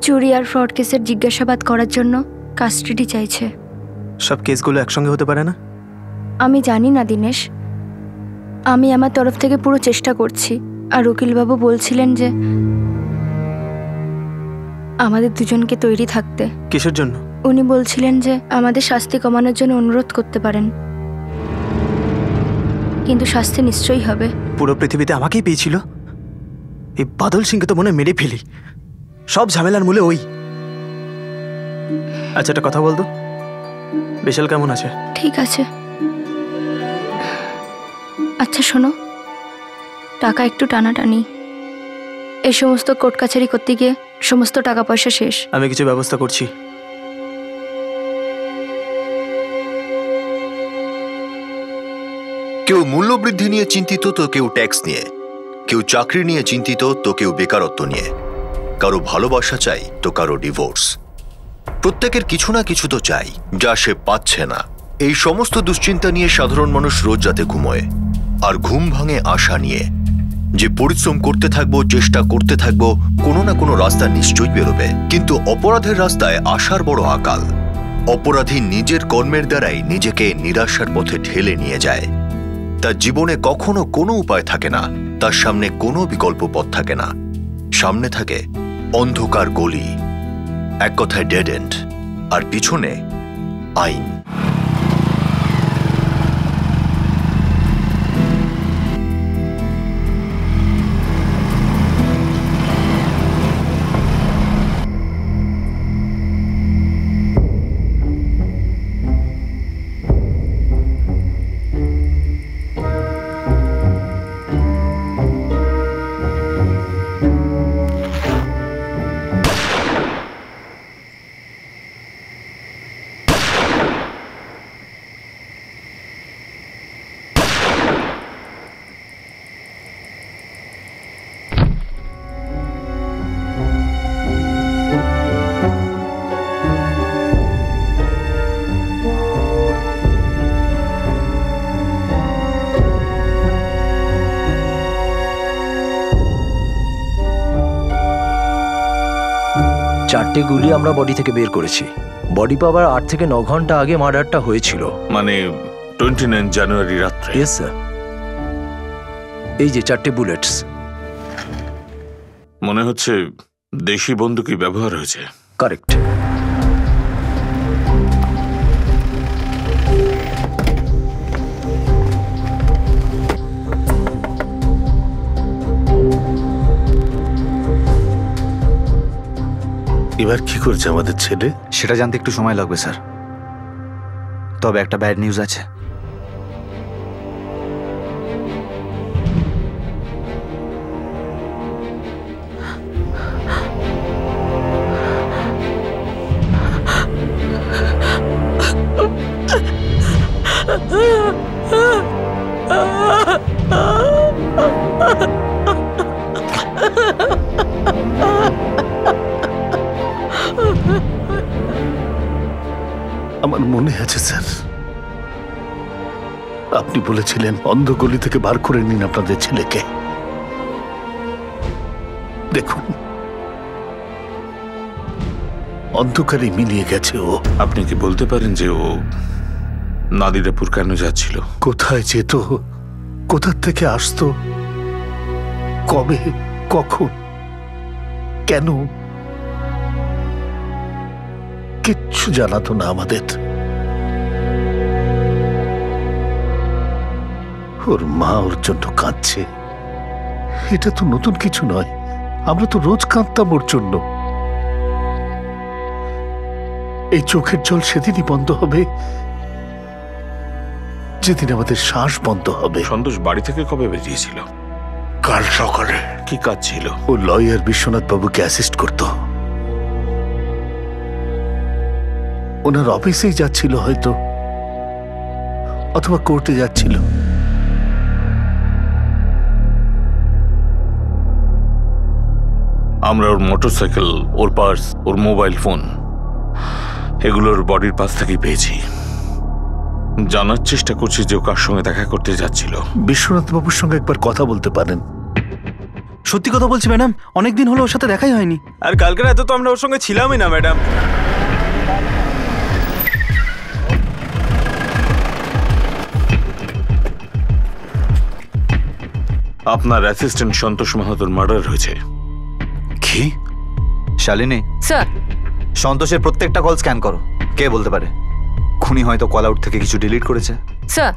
Speaker 4: চুরি আর ফ্রড কেসের জিজ্ঞাসাবাদ করার জন্য কাস্টাডি চাইছে।
Speaker 6: সব কেসগুলো একসঙ্গে হতে পারে না?
Speaker 4: আমি জানি না দিনেশ, আমি আমার তরফ থেকে পুরো চেষ্টা করছি। আর উকিলবাবু বলছিলেন যে আমাদের দুজনকে তৈরি থাকতে।
Speaker 6: কিসের জন্য?
Speaker 4: উনি বলছিলেন যে আমাদের শাস্তি কমানোর জন্য অনুরোধ করতে পারেন, কিন্তু শাস্তি নিশ্চয়ই হবে।
Speaker 6: পুরো পৃথিবীতে আমাকেই পেয়েছিল? এই বাদল সিংকে তো মনে হয় মেরে ফেলি, সব ঝামেলার মূলে ওই। আচ্ছা, একটা কথা বলতো, বিশাল কেমন আছে?
Speaker 4: ঠিক আছে। আচ্ছা শোনো, টাকা একটু টানাটানি, এই সমস্ত কোর্ট কাছারি করতে গিয়ে সমস্ত টাকা পয়সা শেষ।
Speaker 6: আমি কিছু ব্যবস্থা করছি।
Speaker 1: কেউ মূল্যবৃদ্ধি নিয়ে চিন্তিত তো কেউ ট্যাক্স নিয়ে, কেউ চাকরি নিয়ে চিন্তিত তো কেউ বেকারত্ব নিয়ে, কারো ভালোবাসা চাই তো কারো ডিভোর্স। প্রত্যেকের কিছু না কিছু তো চাই যা সে পাচ্ছে না। এই সমস্ত দুশ্চিন্তা নিয়ে সাধারণ মানুষ রোজ রাতে ঘুমোয়, আর ঘুম ভাঙে আশা নিয়ে যে পরিশ্রম করতে থাকবো, চেষ্টা করতে থাকবো, কোনো না কোনো রাস্তা নিশ্চয়ই বেরোবে। কিন্তু অপরাধের রাস্তায় আশার বড় আকাল। অপরাধী নিজের কর্মের দ্বারাই নিজেকে নিরাশার পথে ঠেলে নিয়ে যায়। তার জীবনে কখনো কোনো উপায় থাকে না, তার সামনে কোনো বিকল্প পথ থাকে না, সামনে থাকে অন্ধকার গলি, এক কথায় ডেড এন্ড, আর পিছনে আইন।
Speaker 14: চারটে গুলি আমরা বডি থেকে বের করেছি। বডি পাওয়ার 8 থেকে 9 ঘন্টা আগে মার্ডারটা হয়েছিল,
Speaker 9: মানে 29 জানুয়ারি রাত্রে।
Speaker 14: Yes sir. এই যে 4টে বুলেটস।
Speaker 9: মনে হচ্ছে দেশি বন্দুকই ব্যবহার হয়েছে।
Speaker 14: কারেক্ট।
Speaker 5: এবার কি করছে আমাদের ছেলে?
Speaker 13: সেটা জানতে একটু সময় লাগবে স্যার, তবে একটা ব্যাড নিউজ আছে।
Speaker 5: আমার মনে আছে স্যার, আপনি বলেছিলেন অন্ধগলি থেকে বার করে নিন আপনাদের ছেলেকে। দেখুন, অন্ধকারে মিলিয়ে গেছে ও।
Speaker 9: আপনি কি বলতে পারেন যে ও নাদিরাপুর কেন যাচ্ছিল?
Speaker 5: কোথায় যেত, কোথা থেকে আসতো, কবে, কখন, কেন, কিচ্ছু জানাতো না আমাদের। ওর মা ওর জন্য কাঁদছে, এটা তো নতুন কিছু নয়। আমরা তো রোজ কাঁদতাম ওর জন্য। এই চোখের জল সেদিনই বন্ধ হবে যেদিন আমাদের শ্বাস বন্ধ হবে।
Speaker 9: সন্তোষ বাড়ি থেকে কবে বেরিয়েছিল?
Speaker 5: কাল সকালে।
Speaker 9: কি কাজ ছিল?
Speaker 5: ও লয়ার বিশ্বনাথ বাবুকে অ্যাসিস্ট করত। ওনার অফিসেই যাচ্ছিল হয়তো, অথবা কোর্টে যাচ্ছিল।
Speaker 9: আমরা ওর মোটরসাইকেল, ওর পার্স, ওর মোবাইল ফোন এগুলোর বডির পাশ থেকেই পেয়েছি। জানার চেষ্টা করছি যে ও কার সঙ্গে দেখা করতে যাচ্ছিল।
Speaker 5: বিশ্বনাথ বাবুর সঙ্গে একবার কথা বলতে পারেন।
Speaker 12: সত্যি কথা বলছি ম্যাডাম, অনেকদিন হলো ওর সাথে দেখাই হয়নি।
Speaker 7: আর কালকে রাতে তো আমরা ওর সঙ্গে ছিলামই না ম্যাডাম।
Speaker 9: আপনার অ্যাসিস্ট্যান্ট সন্তোষ মাহাতোর মার্ডার হয়েছে।
Speaker 13: কি? শালিনী,
Speaker 11: স্যার
Speaker 13: সন্তোষের প্রত্যেকটা কল স্ক্যান করো। কে বলতে পারে খুনি হয়তো কল আউট থেকে কিছু ডিলিট করেছে।
Speaker 11: স্যার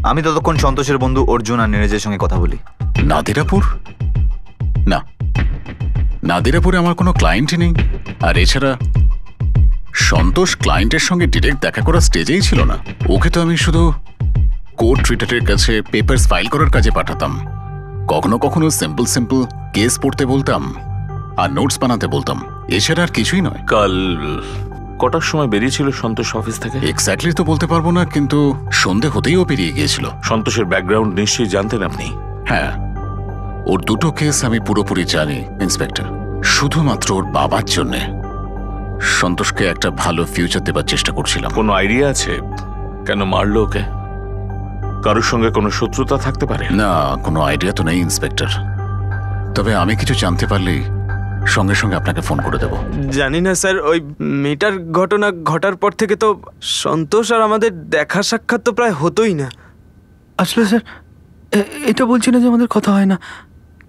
Speaker 13: আমি ততক্ষণ সন্তোষের বন্ধু অর্জুন আর নীরজের সঙ্গে কথা বলি।
Speaker 10: নাদিরাপুর? না, নাদিরাপুরে আমার কোনো ক্লায়েন্টই নেই। আর এছাড়া সন্তোষ ক্লায়েন্টের সঙ্গে ডিরেক্ট দেখা করার স্টেজেই ছিল না। ওকে তো আমি শুধু কোর্ট রিটারের কাছে পেপারস ফাইল করার কাজে পাঠাতাম। কখনো কখনো সিম্পল কেস পড়তে বলতাম আর নোটস বানাতে বলতাম। এছাড়া আর কিছুই নয়।
Speaker 9: কাল কটার সময় বেরিয়েছিল সন্তোষ অফিস থেকে?
Speaker 10: এক্স্যাক্টলি তো বলতে পারবো না, কিন্তু সন্ধে হতেই ও বেরিয়ে গিয়েছিল।
Speaker 9: সন্তোষের ব্যাকগ্রাউন্ড নিশ্চয়ই জানতেন আপনি?
Speaker 10: হ্যাঁ, ওর দুটো কেস আমি পুরোপুরি জানি ইন্সপেক্টর। শুধুমাত্র ওর বাবার জন্যে সন্তোষকে একটা ভালো ফিউচার দেবার চেষ্টা করছিলাম।
Speaker 9: কোনো আইডিয়া আছে কেন মারলো ওকে? কারোর সঙ্গে কোনো শত্রুতা থাকতে পারে?
Speaker 10: না, কোনো আইডিয়া তো নেই ইন্সপেক্টর। তবে আমি কিছু জানতে পারলেই সঙ্গে সঙ্গে আপনাকে ফোন করে দেব।
Speaker 7: জানি না স্যার, ওই মেয়েটার ঘটনা ঘটার পর থেকে তো সন্তোষ আর আমাদের দেখা সাক্ষাৎ তো প্রায় হতোই না।
Speaker 6: আসলে স্যার এটা বলছি না যে আমাদের কথা হয় না,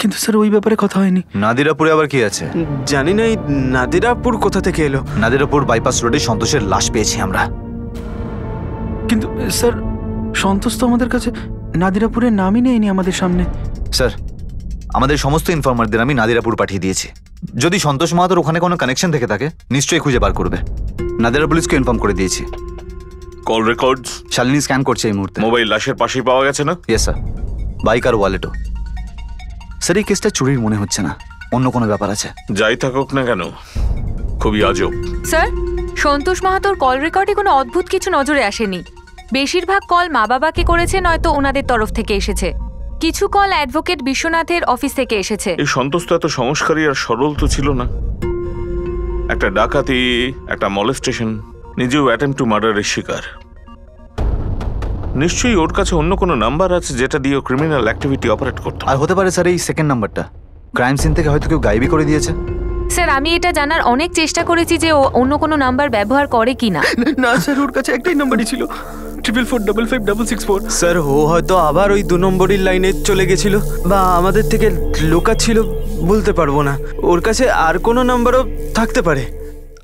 Speaker 6: কিন্তু স্যার ওই ব্যাপারে কথা হয়নি।
Speaker 13: নাদিরাপুরে আবার কি আছে?
Speaker 7: জানি না এই নাদিরাপুর কোথা থেকে এলো।
Speaker 13: নাদিরাপুর বাইপাস রোডে সন্তোষের লাশ পেয়েছি আমরা।
Speaker 6: কিন্তু স্যার সন্তোষ তো আমাদের কাছে নাদিরাপুরের নামই নেয়নি আমাদের সামনে।
Speaker 13: স্যার, আমাদের সমস্ত ইনফরমারদের আমি নাদিরাপুর পাঠিয়ে দিয়েছি। যদি সন্তোষ মাহাতোর ওখানে কোনো কানেকশন থেকে থাকে নিশ্চয়ই খুঁজে বার করবে। নাদিরা পুলিশকে ইনফর্ম করে দিয়েছি।
Speaker 9: কল রেকর্ডস
Speaker 13: শালিনী স্ক্যান করছে এই মুহূর্তে।
Speaker 9: মোবাইল লাশের পাশেই পাওয়া গেছে না?
Speaker 13: ইয়েস স্যার, বাইক আর ওয়ালেটও। স্যার এই কেসটা চুরির মনে হচ্ছে না, অন্য কোনো ব্যাপার আছে।
Speaker 9: যাই থাকুক না কেন, খুবই আজব।
Speaker 11: স্যার, সন্তোষ মাহাতোর কল রেকর্ডে কোনো অদ্ভুত কিছু নজরে আসেনি। বেশিরভাগ কল মা বাবাকে করেছে, নয়তো ওনাদের তরফ থেকে এসেছে। কিছু কল অ্যাডভোকেট বিশ্বনাথের অফিস থেকে এসেছে।
Speaker 9: এই সন্তোষ তো এত সংস্কারী আর সরল তো ছিল না। একটা ডাকাতি, একটা মলেস্টেশন, নিজেও অ্যাটেম্প টু মার্ডারের শিকার। নিশ্চয়ই ওর কাছে অন্য কোনো নাম্বার আছে যেটা দিয়ে ক্রিমিনাল অ্যাক্টিভিটি অপারেট করতো।
Speaker 13: আর হতে পারে স্যার এই সেকেন্ড নাম্বারটা ক্রাইম সিন থেকে হয়তো কেউ গায়েবই করে দিয়েছে।
Speaker 11: স্যার, আমি এটা জানার অনেক চেষ্টা করেছি যে ও অন্য কোনো নাম্বার ব্যবহার করে কিনা।
Speaker 6: না স্যার, ওর কাছে একটাই নাম্বারই ছিল, 444555664।
Speaker 7: স্যার, ও হয়তো আবার ওই 2 নম্বরের লাইনে চলে গেছিল বা আমাদের থেকে লুকাচ্ছিল, বলতে পারবো না। ওর কাছে আর কোনো নাম্বারও থাকতে পারে।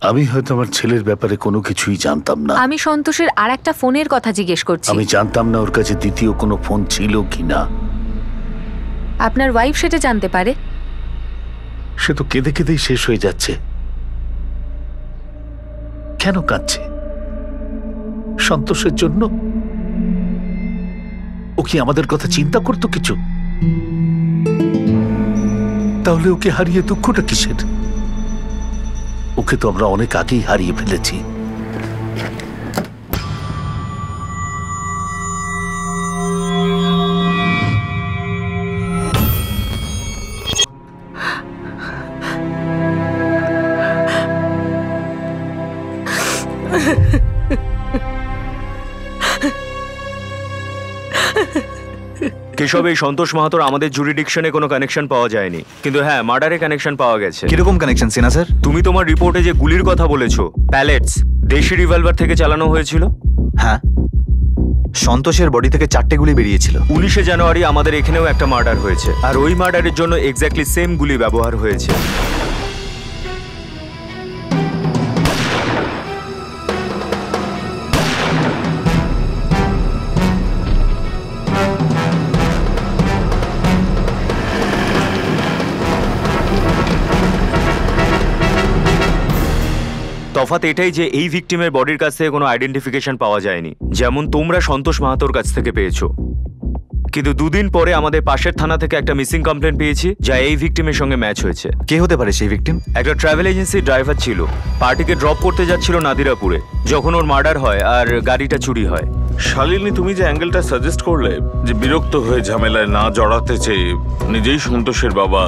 Speaker 5: আমি হয়তো আমার ছেলের ব্যাপারে কোনো কিছুই জানতাম না।
Speaker 11: আমি সন্তোষের আর একটা ফোনের কথা জিজ্ঞেস করছি।
Speaker 5: আমি জানতাম না ওর কাছে দ্বিতীয় কোনো ফোন ছিল কিনা।
Speaker 11: আপনার ওয়াইফ সেটা জানতে পারে?
Speaker 5: সে তো কেঁদে কেঁদেই শেষ হয়ে যাচ্ছে। কেন কাঁদছে? সন্তোষের জন্য? ও কি আমাদের কথা চিন্তা করতো কিছু? তাহলে ওকে হারিয়ে দুঃখটা কিসের? ওকে তো আমরা অনেক আগেই হারিয়ে ফেলেছি।
Speaker 3: কেশব, এই সন্তোষ মাহাতোর আমাদের জুরিডিকশনে কোনো কানেকশন পাওয়া যায়নি, কিন্তু হ্যাঁ মার্ডারে কানেকশন পাওয়া গেছে।
Speaker 13: কিরকম কানেকশন সিনা স্যার?
Speaker 3: তুমি তোমার রিপোর্টে যে গুলির কথা বলেছো, প্যালেটস দেশি রিভলভার থেকে চালানো হয়েছিল।
Speaker 13: হ্যাঁ, সন্তোষের বডি থেকে 4টে গুলি বেরিয়েছিল।
Speaker 3: 19শে জানুয়ারি আমাদের এখানেও একটা মার্ডার হয়েছে, আর ওই মার্ডারের জন্য এক্স্যাক্টলি সেম গুলি ব্যবহার হয়েছে। তফাৎ এটাই যে এই ভিকটিমের বডির কাছ থেকে কোনো আইডেন্টিফিকেশন পাওয়া যায়নি, যেমন তোমরা সন্তোষ মাহাতোর কাছ থেকে পেয়েছো। কিন্তু 2 দিন পরে আমাদের পাশের থানা থেকে একটা মিসিং কমপ্লেন পেয়েছি, যা এই ভিকটিমের সঙ্গে ম্যাচ হয়েছে।
Speaker 13: কে হতে পারে সেই ভিকটিম?
Speaker 3: একটা ট্রাভেল এজেন্সির ড্রাইভার ছিল, পার্টিকে ড্রপ করতে যাচ্ছিল নাদিরাপুরে, যখন ওর মার্ডার হয় আর গাড়িটা চুরি হয়।
Speaker 9: শালিনী, তুমি যে অ্যাঙ্গেলটা সাজেস্ট করলে, যে বিরক্ত হয়ে ঝামেলায় না জড়াতে চেয়ে নিজেই সন্তোষের বাবা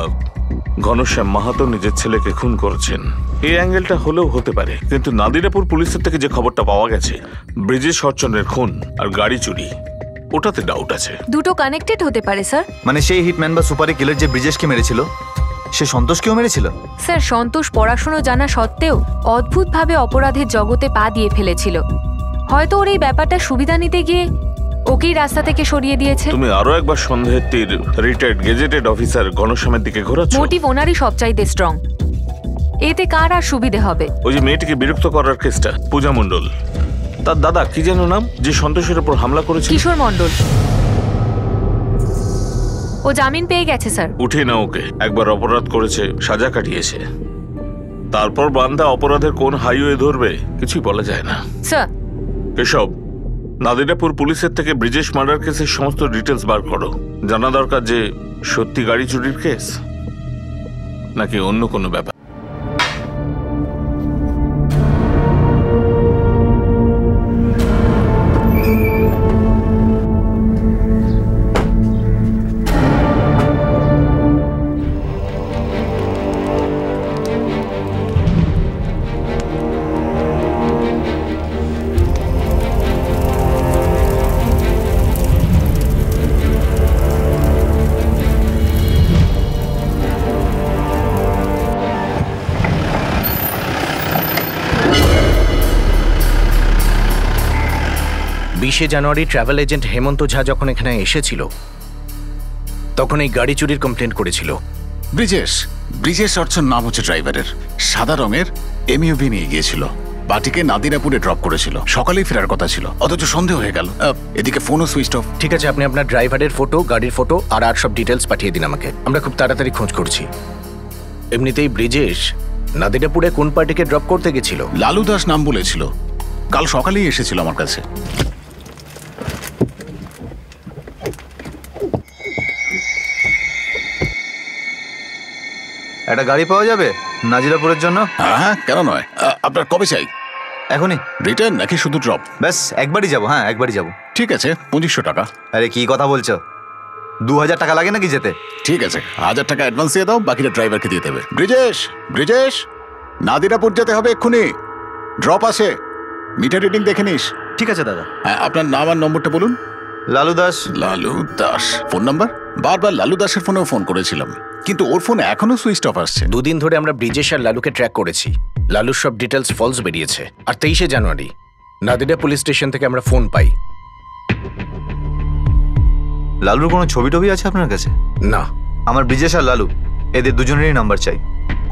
Speaker 9: ঘনশ্যাম মাহাতো নিজের ছেলেকে খুন করেছেন, এই অ্যাঙ্গেলটা হলেও হতে পারে। কিন্তু নাদিরাপুর পুলিশের থেকে যে খবরটা পাওয়া গেছে, ব্রিজেশ সরচনের খুন আর গাড়ি চুরি, ওটাতে ডাউট আছে।
Speaker 11: দুটো কানেক্টেড হতে পারে স্যার।
Speaker 13: মানে সেই হিটম্যান বা সুপারি কিলার যে ব্রিজেশকে মেরেছিল, সে সন্তোষকেও মেরেছিল?
Speaker 11: স্যার, সন্তোষ পড়াশুনো জানা সত্ত্বেও অদ্ভুতভাবে অপরাধের জগতে পা দিয়ে ফেলেছিল। হয়তো ওর এই ব্যাপারটা সুবিধা নিতে গিয়ে ওকেই রাস্তা থেকে সরিয়ে দিয়েছে।
Speaker 9: তুমি আরো একবার সন্দেহের তীর রিটায়ার্ড গেজেটেড অফিসার ঘনশ্যামের দিকে ঘোরাচ্ছ।
Speaker 11: মোটিভ ওনারই সবচাইতে স্ট্রং। এতে কার আর সুবিধে হবে?
Speaker 9: ওই যে মেয়েটিকে বিরক্ত করার কেসটা, পূজা মণ্ডল, তার দাদা কি যেন নাম, যে সন্তোষের উপর হামলা করেছে?
Speaker 11: কিশোর মণ্ডল। ও জামিন পেয়ে গেছে স্যার।
Speaker 9: উঠে না ওকে, একবার অপরাধ করেছে, সাজা কাটিয়েছে, তারপর বান্দা অপরাধের কোন হাইওয়ে ধরবে কিছুই বলা যায় না।
Speaker 11: স্যার,
Speaker 9: এসব নাদিরাপুর পুলিশের থেকে ব্রিজেশ মার্ডার কেসের সমস্ত ডিটেলস বার করো। জানা দরকার যে সত্যি গাড়ি চুরির কেস নাকি অন্য কোনো ব্যাপার।
Speaker 5: জানুয়ারি ট্রাভেল এজেন্ট হেমন্ত ঝা যখন এখানে এসেছিল, তখন এই গাড়ি চুরির কমপ্লেন করেছিল।
Speaker 10: ব্রিজেশ অর্চন নাম হচ্ছে ড্রাইভারের, সাদা রঙের এমইউভি নিয়ে গিয়েছিল, পার্টিকে নাদিরাপুরে ড্রপ করেছিল, সকালেই ফেরার কথা ছিল, অথচ সন্দেহ হয়ে গেল। এদিকে ফোনও সুইচ অফ।
Speaker 5: ঠিক আছে, আপনি আপনার ড্রাইভারের ফটো, গাড়ির ফটো আর সব ডিটেলস পাঠিয়ে দিন আমাকে, আমরা খুব তাড়াতাড়ি খোঁজ করছি। এমনিতেই ব্রিজেশ নাদিরাপুরে কোন পার্টিকে ড্রপ করতে গেছিল?
Speaker 10: লালু দাস নাম বলেছিল, কাল সকালেই এসেছিল আমার কাছে।
Speaker 13: একটা গাড়ি পাওয়া যাবে নাজিরাপুরের জন্য?
Speaker 10: হ্যাঁ, কেন নয়। আপনার কবে চাই?
Speaker 13: এখনই।
Speaker 10: রিটার্ন নাকি শুধু ড্রপ?
Speaker 13: ব্যাস একবারই যাবো। হ্যাঁ, একবারই যাবো।
Speaker 10: ঠিক আছে, 2500 টাকা।
Speaker 13: আরে কি কথা বলছো? 2000 টাকা লাগে নাকি যেতে?
Speaker 10: ঠিক আছে, 1000 টাকা অ্যাডভান্স দিয়ে দাও, বাকিটা ড্রাইভারকে দিয়ে দেবে। ব্রিজেশ নাদিরাপুর যেতে হবে এক্ষুনি, ড্রপ আছে, মিটার রিডিং দেখে নিস।
Speaker 13: ঠিক আছে দাদা।
Speaker 10: হ্যাঁ, আপনার নাম আর নম্বরটা বলুন।
Speaker 13: লালু দাস।
Speaker 10: লালু দাস। Phone number? বারবার লালু দাসের ফোনেও ফোন করেছিলাম, কিন্তু ওর ফোন এখনো সুইচ অফ আসছে।
Speaker 5: 2 দিন ধরে আমরা ব্রিজেশ আর লালুকে ট্র্যাক করেছি, লালুর সব ডিটেলস ফলস বেরিয়েছে। আর 23শে জানুয়ারি নাদিরা পুলিশ স্টেশন থেকে আমরা ফোন পাই।
Speaker 13: লালুর কোনো ছবি টবি আছে আপনার কাছে?
Speaker 5: না।
Speaker 13: আমার ব্রিজেশ আর লালু এদের দুজনেরই নাম্বার চাই।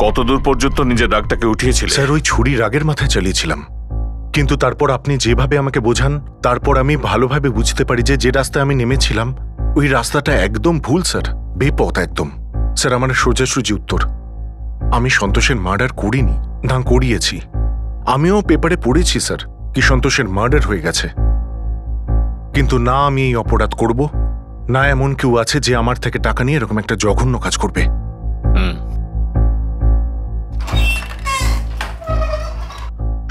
Speaker 9: কতদূর পর্যন্ত নিজের রাগটাকে উঠিয়েছিল?
Speaker 15: স্যার, ওই ছুরি রাগের মাথায় চালিয়েছিলাম, কিন্তু তারপর আপনি যেভাবে আমাকে বোঝান, তারপর আমি ভালোভাবে বুঝতে পারি যে যে রাস্তায় আমি নেমেছিলাম ওই রাস্তাটা একদম ভুল স্যার, বেপথ একদম। স্যার, আমার সোজাসুজি উত্তর, আমি সন্তোষের মার্ডার করিনি, না করিয়েছি। আমিও পেপারে পড়েছি স্যার কি সন্তোষের মার্ডার হয়ে গেছে, কিন্তু না আমি এই অপরাধ করব, না এমন কেউ আছে যে আমার থেকে টাকা নিয়ে এরকম একটা জঘন্য কাজ করবে।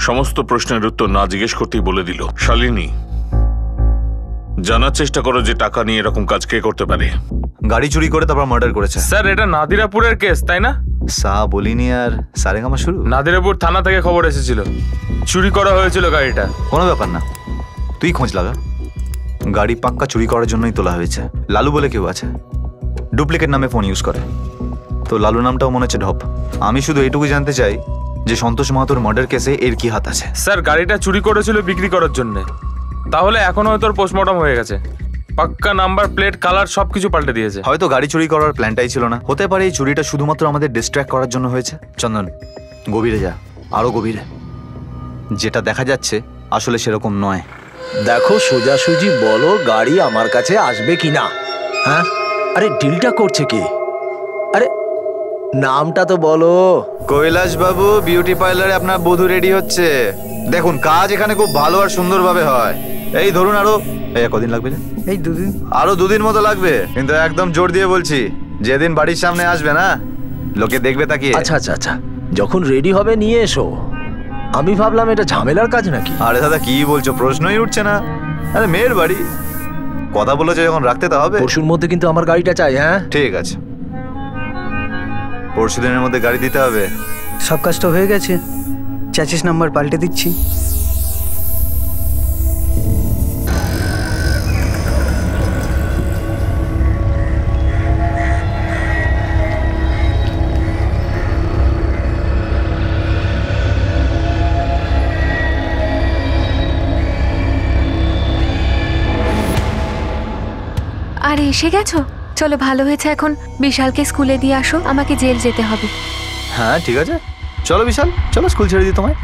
Speaker 9: সমস্ত প্রশ্নের উত্তর না জিজ্ঞেস করতেই বলে দিল। শালিনী, জানার চেষ্টা করো যে টাকা নিয়ে এরকম কাজ কে করতে পারে।
Speaker 13: গাড়ি চুরি করে তারপর মার্ডার করেছে।
Speaker 2: স্যার, এটা নাদিরাপুরের কেস, তাই না?
Speaker 13: সা বলিনি আর সারেগামা শুরু।
Speaker 2: নাদিরাপুর থানা থেকে খবর এসেছিল চুরি করা হয়েছিল গাড়িটা।
Speaker 13: কোনো ব্যাপার না, তুই খোঁজ লাগা। গাড়ি পাক্কা চুরি করার জন্যই তোলা হয়েছে। লালু বলে কেউ আছে, ডুপ্লিকেট নামে ফোন ইউজ করে। তো লালু নামটাও মনে হচ্ছে ঢপ। আমি শুধু এইটুকু জানতে চাই যে সন্তোষ মাহাতোর মার্ডার কেসে এর কি হাত আছে।
Speaker 16: স্যার গাড়িটা চুরি করেছিল বিক্রি করার জন্য, তাহলে এখন হয়তো পোস্টমর্টম হয়ে গেছে। পাক্কা নাম্বার প্লেট কালার সবকিছু পাল্টে দিয়েছে।
Speaker 13: হয়তো গাড়ি চুরি করার প্ল্যানটাই ছিল না, হতে পারে এই চুরিটা শুধুমাত্র আমাদের ডিস্ট্র্যাক্ট করার জন্য হয়েছে। চন্দন, গভীরে যা, আরো গভীরে। যেটা দেখা যাচ্ছে আসলে সেরকম নয়।
Speaker 14: দেখো সোজাসুজি বলো গাড়ি আমার কাছে আসবে কিনা। হ্যাঁ, আরে ডিলটা করছে কি? আরে নামটা তো বলো।
Speaker 13: কৈলাস বাবু বিউটি পার্লারে আপনার বধূ রেডি হচ্ছে। দেখুন কাজ এখানে খুব ভালো আর সুন্দরভাবে হয়। এই ধরুন আরো কদিন লাগবে?
Speaker 17: এই 2 দিন।
Speaker 13: আরো 2 দিন মতো লাগবে, কিন্তু একদম জোর দিয়ে বলছি যেদিন বাড়ির সামনে আসবে না লোকে দেখবে তাকিয়ে।
Speaker 14: আচ্ছা আচ্ছা আচ্ছা, যখন রেডি হবে নিয়ে এসো। আমি ভাবলাম এটা ঝামেলার কাজ নাকি।
Speaker 13: আরে দাদা কি বলছো, প্রশ্নই উঠছে না। আরে মেয়ের বাড়ি, কথা বলেছে যখন রাখতে তো হবে।
Speaker 14: পরশুর মধ্যে কিন্তু আমার গাড়িটা চাই। হ্যাঁ
Speaker 13: ঠিক আছে, পরশু দিনের মধ্যে গাড়ি দিতে হবে।
Speaker 17: সব কাজ তো হয়ে গেছে, চ্যাসিস নাম্বার পাল্টে দিচ্ছি।
Speaker 11: আরে এসে গেছো? চলো ভালো হয়েছে, এখন বিশালকে স্কুলে দিয়ে আসো, আমাকে জেল যেতে হবে।
Speaker 13: হ্যাঁ ঠিক আছে, চলো বিশাল, চলো স্কুল ছেড়ে দিই তোমায়।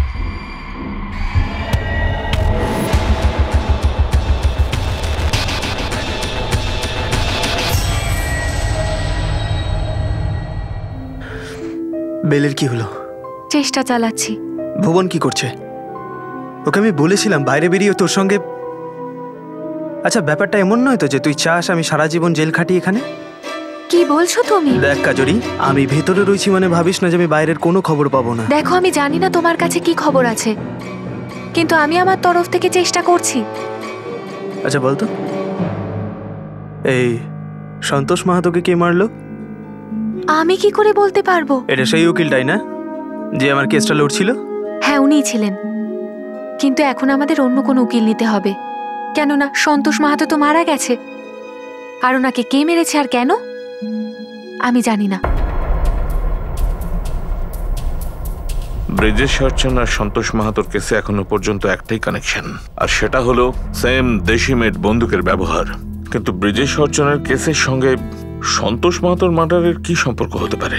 Speaker 6: বেলের কি হলো?
Speaker 11: চেষ্টা চালাচ্ছি।
Speaker 6: ভুবন কি করছে? ওকে আমি বলেছিলাম বাইরে বেরিয়ে তোর সঙ্গে। আচ্ছা ব্যাপারটা এমন নয় তো যে তুই চাস আমি সারা জীবন জেল খাটি এখানে?
Speaker 11: কি বলছো তুমি?
Speaker 6: দেখ কাজরি, আমি ভেতরে রয়েছি মানে ভাবিস না যে আমি বাইরের কোনো খবর পাবো না।
Speaker 11: দেখো আমি জানি না তোমার কাছে কি খবর আছে, কিন্তু আমি আমার তরফ থেকে চেষ্টা করছি।
Speaker 6: আচ্ছা বলতো, এই সন্তোষ মাহাতোকে কে মারলো?
Speaker 11: আমি কি করে বলতে পারবো?
Speaker 6: এটা সেই উকিলটাই না যে আমার কেসটা লড়ছিল?
Speaker 11: হ্যাঁ উনিই ছিলেন, কিন্তু এখন আমাদের অন্য কোনো উকিল নিতে হবে, কেননা সন্তোষ মাহাতো তো মারা গেছে। আর ওনাকে কে মেরেছে আর কেন আমি জানি না।
Speaker 9: ব্রিজেশ অর্চন আর সন্তোষ মাহাতোর কেসে এখনো পর্যন্ত একটাই কানেকশন, আর সেটা হলো সেম দেশি মেড বন্দুকের ব্যবহার। কিন্তু ব্রিজেশ অর্চনের কেসের সঙ্গে সন্তোষ মাহাতোর মার্ডারের কি সম্পর্ক হতে পারে?